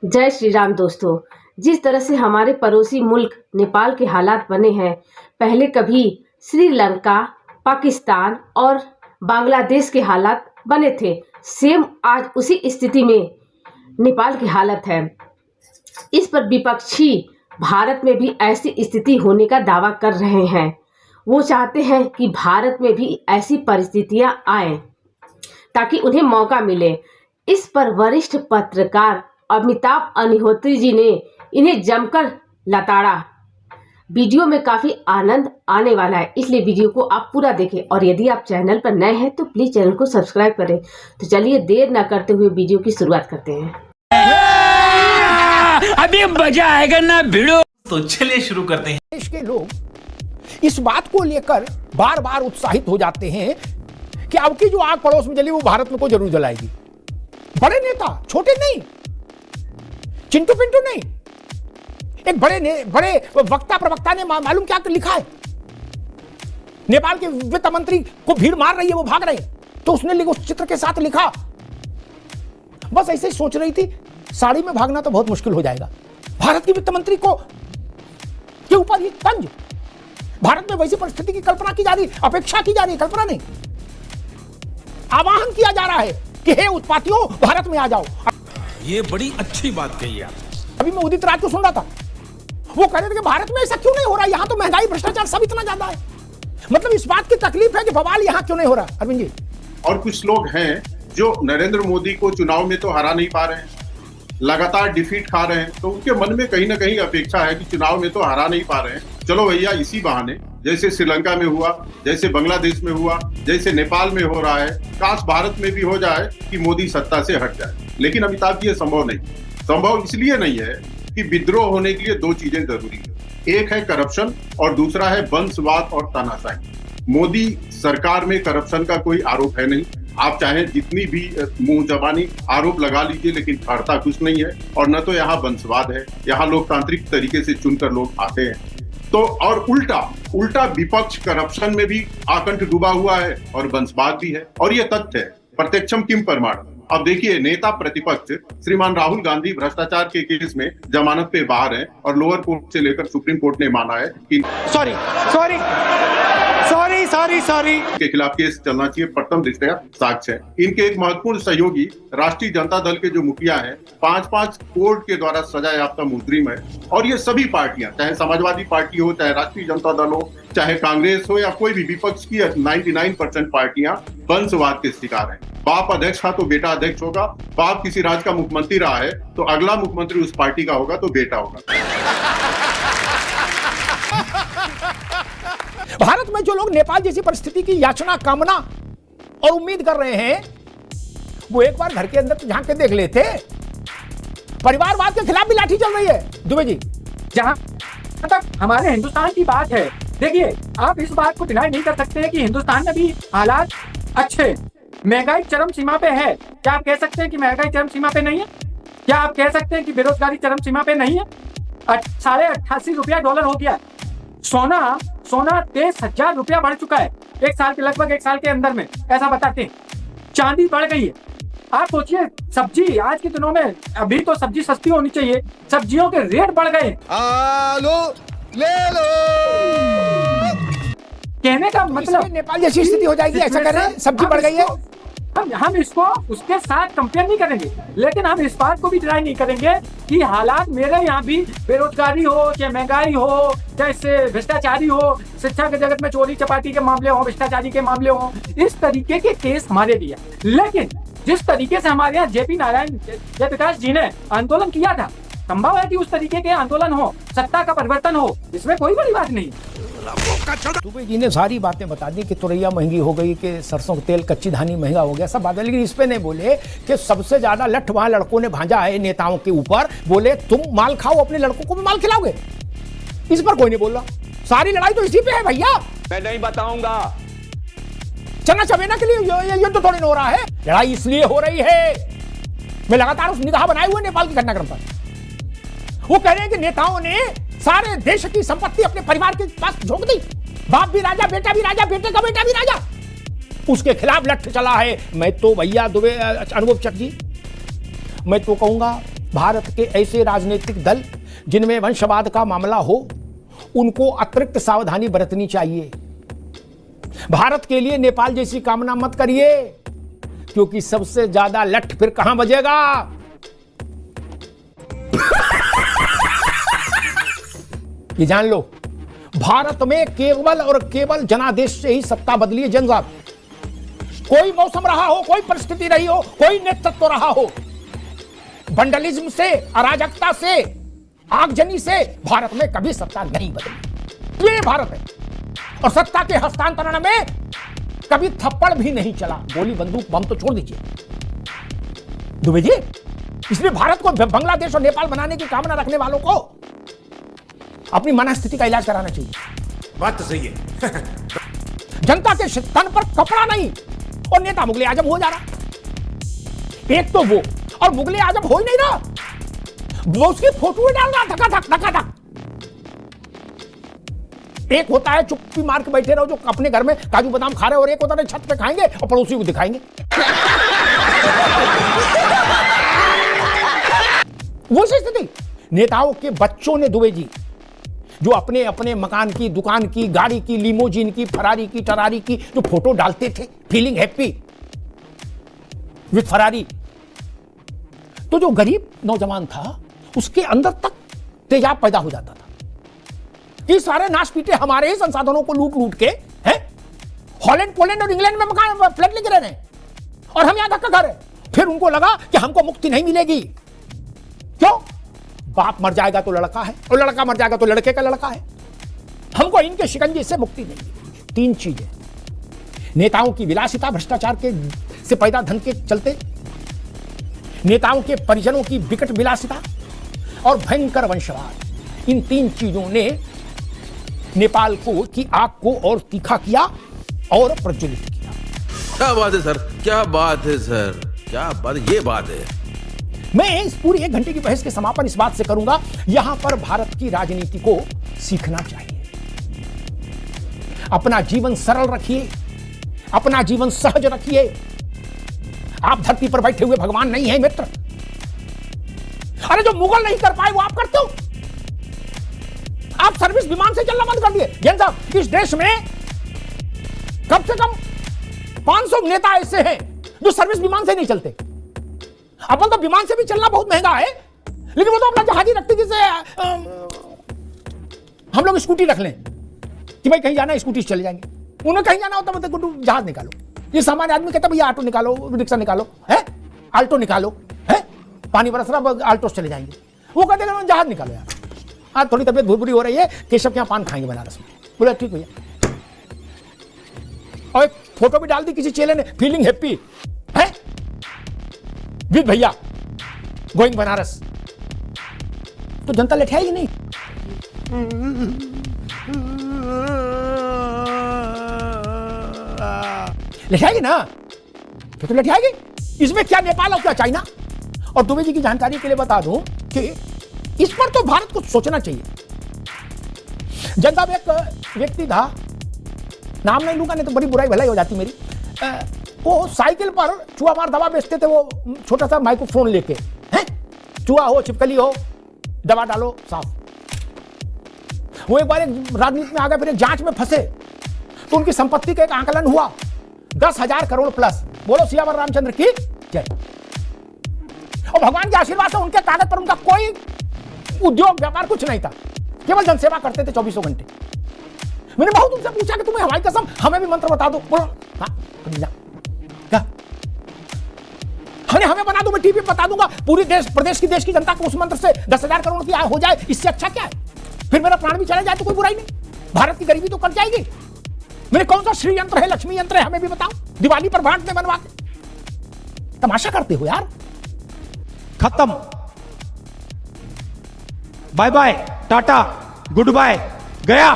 जय श्री राम दोस्तों। जिस तरह से हमारे पड़ोसी मुल्क नेपाल के हालात बने हैं, पहले कभी श्रीलंका, पाकिस्तान और बांग्लादेश के हालात बने थे, सेम आज उसी स्थिति में नेपाल की हालत है। इस पर विपक्षी भारत में भी ऐसी स्थिति होने का दावा कर रहे हैं। वो चाहते हैं कि भारत में भी ऐसी परिस्थितियां आए ताकि उन्हें मौका मिले। इस पर वरिष्ठ पत्रकार अमिताभ अग्निहोत्री जी ने इन्हें जमकर लताड़ा। वीडियो में काफी आनंद आने वाला है, इसलिए वीडियो को आप पूरा देखें और यदि आप चैनल पर नए हैं तो प्लीज चैनल को सब्सक्राइब करें। तो चलिए देर न करते हुए वीडियो की शुरुआत करते हैं। अभी मजा आएगा ना भिड़ो। तो चलिए शुरू करते हैं। देश के लोग इस बात को लेकर बार बार उत्साहित हो जाते हैं कि अब की जो आग पड़ोस में जली वो भारत में को जरूर जलाएगी। बड़े नेता, छोटे नहीं, चिंटू पिंटू नहीं, एक बड़े वक्ता प्रवक्ता ने मालूम क्या लिखा है। नेपाल के वित्त मंत्री को भीड़ मार रही है, वो भाग रहे हैं, तो उसने उस चित्र के साथ लिखा। बस ऐसे ही सोच रही थी, साड़ी में भागना तो बहुत मुश्किल हो जाएगा। भारत की वित्त मंत्री को के ऊपर ये तंज। भारत में वैसी परिस्थिति की कल्पना की जा रही, अपेक्षा की जा रही, कल्पना नहीं, आह्वान किया जा रहा है कि हे उत्पातियों, भारत में आ जाओ। ये बड़ी अच्छी बात कही आप। अभी मैं उदित राज को सुन रहा था, वो कह रहे थे कि भारत में ऐसा क्यों नहीं हो रहा, यहां तो महंगाई, भ्रष्टाचार सब इतना ज्यादा है। मतलब इस बात की तकलीफ है कि बवाल यहां क्यों नहीं हो रहा। अरविंद जी, और कुछ लोग हैं जो नरेंद्र मोदी को चुनाव में तो हरा नहीं पा रहे हैं, लगातार डिफीट खा रहे हैं, तो उनके मन में कहीं ना कहीं अपेक्षा है कि चुनाव में तो हरा नहीं पा रहे हैं, चलो भैया इसी बहाने, जैसे श्रीलंका में हुआ, जैसे बांग्लादेश में हुआ, जैसे नेपाल में हो रहा है, काश भारत में भी हो जाए कि मोदी सत्ता से हट जाए। लेकिन अमिताभ जी, ये संभव नहीं। संभव इसलिए नहीं है कि विद्रोह होने के लिए दो चीजें जरूरी है, एक है करप्शन और दूसरा है वंशवाद और तानाशाही। मोदी सरकार में करप्शन का कोई आरोप है नहीं। आप चाहें जितनी भी मुंह जबानी आरोप लगा लीजिए, लेकिन करता कुछ नहीं है। और न तो यहाँ वंशवाद है, यहाँ लोकतांत्रिक तरीके से चुनकर लोग आते हैं। तो और उल्टा विपक्ष करप्शन में भी आकंठ डूबा हुआ है और वंशवाद भी है। और ये तथ्य है, प्रत्यक्षम किम प्रमाणम। अब देखिए, नेता प्रतिपक्ष श्रीमान राहुल गांधी भ्रष्टाचार के केस में जमानत पे बाहर हैं और लोअर कोर्ट से लेकर सुप्रीम कोर्ट ने माना है कि सॉरी के खिलाफ केस चलना चाहिए। प्रथम दृष्टया साक्ष्य है। इनके एक महत्वपूर्ण सहयोगी राष्ट्रीय जनता दल के जो मुखिया हैं, 5-5 कोर्ट के द्वारा सजा याफ्ता मुजरिम है। और ये सभी पार्टियां, चाहे समाजवादी पार्टी हो, चाहे राष्ट्रीय जनता दल हो, चाहे कांग्रेस हो या कोई भी विपक्ष की 99% पार्टियां वंशवाद के शिकार हैं। बाप अध्यक्ष था तो बेटा अध्यक्ष होगा, बाप किसी राज्य का मुख्यमंत्री रहा है तो अगला मुख्यमंत्री उस पार्टी का होगा तो बेटा होगा। भारत में जो लोग नेपाल जैसी परिस्थिति की याचना, कामना और उम्मीद कर रहे हैं, वो एक बार घर के अंदर झांक के देख लेते। परिवारवाद के खिलाफ भी लाठी चल रही है। दुबे जी, जहां तक हमारे हिंदुस्तान की बात है, देखिए आप इस बात को डिनाई नहीं कर सकते कि हिंदुस्तान में भी हालात अच्छे, महंगाई चरम सीमा पे है। क्या आप कह सकते हैं कि महंगाई चरम सीमा पे नहीं है? क्या आप कह सकते हैं कि बेरोजगारी चरम सीमा पे नहीं है? 88.5 रुपया डॉलर हो गया। सोना 23,000 रुपया बढ़ चुका है लगभग एक साल के अंदर में, ऐसा बताते हैं। चांदी बढ़ गई है। आप सोचिए, सब्जी आज के दिनों में, अभी तो सब्जी सस्ती होनी चाहिए, सब्जियों के रेट बढ़ गए। आलू ले लो। कहने का मतलब नेपाल जैसी स्थिति हो जाएगी, ऐसा कर रहे हैं। सब्जी बढ़ गई है। हम इसको उसके साथ कंपेयर नहीं करेंगे, लेकिन हम इस बात को भी ट्राई नहीं करेंगे कि हालात मेरे यहाँ भी बेरोजगारी हो, चाहे महंगाई हो, चाहे भ्रष्टाचारी हो, शिक्षा के जगत में चोरी चपाटी के मामले हो, भ्रष्टाचारी के मामले हो, इस तरीके के केस हमारे लिए। लेकिन जिस तरीके से हमारे यहाँ जेपी नारायण जयप्रकाश जी ने आंदोलन किया था, संभव है कि उस तरीके के आंदोलन हो, सत्ता का परिवर्तन हो, इसमें कोई बड़ी बात नहीं। दुबे जी ने सारी बातें बता दी कि तुरैया महंगी हो गई, कि सरसों का तेल, कच्ची धानी महंगा हो गया, सब बात है। लेकिन इस पे नहीं बोले कि सबसे ज्यादा लठ वहां लड़कों ने भांजा है नेताओं के ऊपर। बोले तुम माल खाओ, अपने लड़कों को भी माल खिलाओगे। इस पर कोई नहीं बोल रहा। सारी लड़ाई तो इसी पे है भैया। मैं नहीं बताऊंगा। चना चबेना के लिए युद्ध थोड़ी हो रहा है। लड़ाई इसलिए हो रही है, मैं लगातार उस निगाह बनाए हुए नेपाल के घटनाक्रम पर। वो कह रहे हैं कि नेताओं ने सारे देश की संपत्ति अपने परिवार के पास झोंक दी। बाप भी राजा, बेटा भी राजा, बेटे का बेटा भी राजा। उसके खिलाफ लठ चला है। मैं तो भैया दुबे, अनुभव चक जी, मैं तो कहूंगा भारत के ऐसे राजनीतिक दल जिनमें वंशवाद का मामला हो, उनको अतिरिक्त सावधानी बरतनी चाहिए। भारत के लिए नेपाल जैसी कामना मत करिए, क्योंकि सबसे ज्यादा लठ फिर कहां बजेगा। ये जान लो, भारत में केवल और केवल जनादेश से ही सत्ता बदली है। जन साहब, कोई मौसम रहा हो, कोई परिस्थिति रही हो, कोई नेतृत्व रहा हो, वंडलिज्म से, अराजकता से, आगजनी से भारत में कभी सत्ता नहीं बदली। ये भारत है, और सत्ता के हस्तांतरण में कभी थप्पड़ भी नहीं चला। गोली बंदूक बम तो छोड़ दीजिए दुबे जी। इसलिए भारत को बांग्लादेश और नेपाल बनाने की कामना रखने वालों को अपनी मनस्थिति का इलाज कराना चाहिए। बात तो सही है। जनता के तन पर कपड़ा नहीं, और नेता मुगले आजम हो जा रहा। एक तो वो, और मुगले आजम हो ही नहीं रहा, वो उसकी फोटो डाल रहा धकाधक धकाधक। एक होता है चुप्पी मार के बैठे रहो जो अपने घर में काजू बादाम खा रहे, और एक होता है छत पे खाएंगे और पड़ोसी को दिखाएंगे। वो स्थिति नेताओं के बच्चों ने दुबे जी, जो अपने अपने मकान की, दुकान की, गाड़ी की, लिमोजिन की, फरारी की, टरारी की जो फोटो डालते थे, फीलिंग हैप्पी विथ फरारी, तो जो गरीब नौजवान था उसके अंदर तक तेजाब पैदा हो जाता था कि सारे नाश पीटे हमारे ही संसाधनों को लूट लूट के हैं, हॉलैंड, पोलैंड और इंग्लैंड में मकान फ्लैट लेके रह रहे हैं, और हम यहां धक्का खा रहे हैं। फिर उनको लगा कि हमको मुक्ति नहीं मिलेगी। क्यों? बाप मर जाएगा तो लड़का है, और लड़का मर जाएगा तो लड़के का लड़का है। हमको इनके शिकंजे से मुक्ति नहीं मिलेगी। तीन चीजें, नेताओं की विलासिता, भ्रष्टाचार के से पैदा धन के चलते, नेताओं के परिजनों की विकट विलासिता, और भयंकर वंशवाद। इन तीन चीजों ने नेपाल को की आग को और तीखा किया और प्रज्वलित किया। क्या बात है सर, क्या बात है सर, क्या बात, ये बात है। मैं इस पूरी 1 घंटे की बहस के समापन इस बात से करूंगा, यहां पर भारत की राजनीति को सीखना चाहिए। अपना जीवन सरल रखिए, अपना जीवन सहज रखिए। आप धरती पर बैठे हुए भगवान नहीं है मित्र। अरे जो मुगल नहीं कर पाए वो आप करते हो। आप सर्विस विमान से चलना बंद कर दिए। जैन साहब, इस देश में कम से कम 500 नेता ऐसे हैं जो सर्विस विमान से नहीं चलते। अपन तो विमान से भी चलना बहुत महंगा है, लेकिन वो तो अपना जहाज ही रखते, जिसे हम लोग स्कूटी रख लें कि भाई कहीं जाना है स्कूटी से चले जाएंगे। उन्हें कहीं जाना होता है तो जहाज निकालो। ये सामान्य आदमी कहता है भैया ऑटो निकालो, रिक्शा निकालो, है आल्टो निकालो, है पानी बरस रहा आल्टो से चले जाएंगे। वो कहते हैं जहाज निकालो यार, आज थोड़ी तबीयत भुरभुरी हो रही है, केशव के यहाँ पान खाएंगे बनारस में। बोले ठीक भैया, और एक फोटो भी डाल दी किसी चेले ने, फीलिंग हैप्पी है विद भैया गोइंग बनारस। तो जनता लेठाएगी नहीं? लेठाएगी ना, तो लेठाएगी। इसमें क्या नेपाल और क्या चाइना। और दुबे जी की जानकारी के लिए बता दूं कि इस पर तो भारत को सोचना चाहिए। जनता में एक व्यक्ति था, नाम नहीं लूंगा नहीं तो बड़ी बुराई भलाई हो जाती मेरी। वो साइकिल पर चूहा मार दवा बेचते थे, वो छोटा सा माइक्रोफोन लेके, हैं चूहा हो छिपकली हो दवा डालो साफ। वो एक बार एक राजनीति में आ गए, फिर एक जांच में फंसे, तो उनकी संपत्ति का एक आंकलन हुआ 10,000 करोड़ प्लस। बोलो सियावर रामचंद्र की जय। और भगवान के आशीर्वाद से उनके कागज पर उनका कोई उद्योग व्यापार कुछ नहीं था, केवल जनसेवा करते थे 24 घंटे। मैंने बहुत उनसे पूछा कि तुम्हें हमारी कसम हमें भी मंत्र बता दो। बोलो हाँ क्या हमें बना दो, मैं टीवी बता दूंगा, पूरी प्रदेश की जनता को उस मंत्र से 10,000 करोड़ की आय हो जाए, इससे अच्छा क्या है। फिर मेरा प्राण भी चला जाए तो कोई बुराई नहीं, भारत की गरीबी तो कट जाएगी। मेरे कौन सा श्री यंत्र है, लक्ष्मी यंत्र है, हमें भी बताओ। दिवाली पर बांटने बनवा के तमाशा करते हो यार। खत्म, bye bye, tata, goodbye, गया।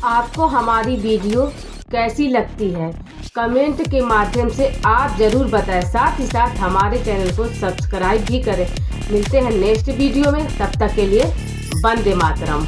आपको हमारी वीडियो कैसी लगती है, कमेंट के माध्यम से आप जरूर बताएं। साथ ही साथ हमारे चैनल को सब्सक्राइब भी करें। मिलते हैं नेक्स्ट वीडियो में, तब तक के लिए वंदे मातरम।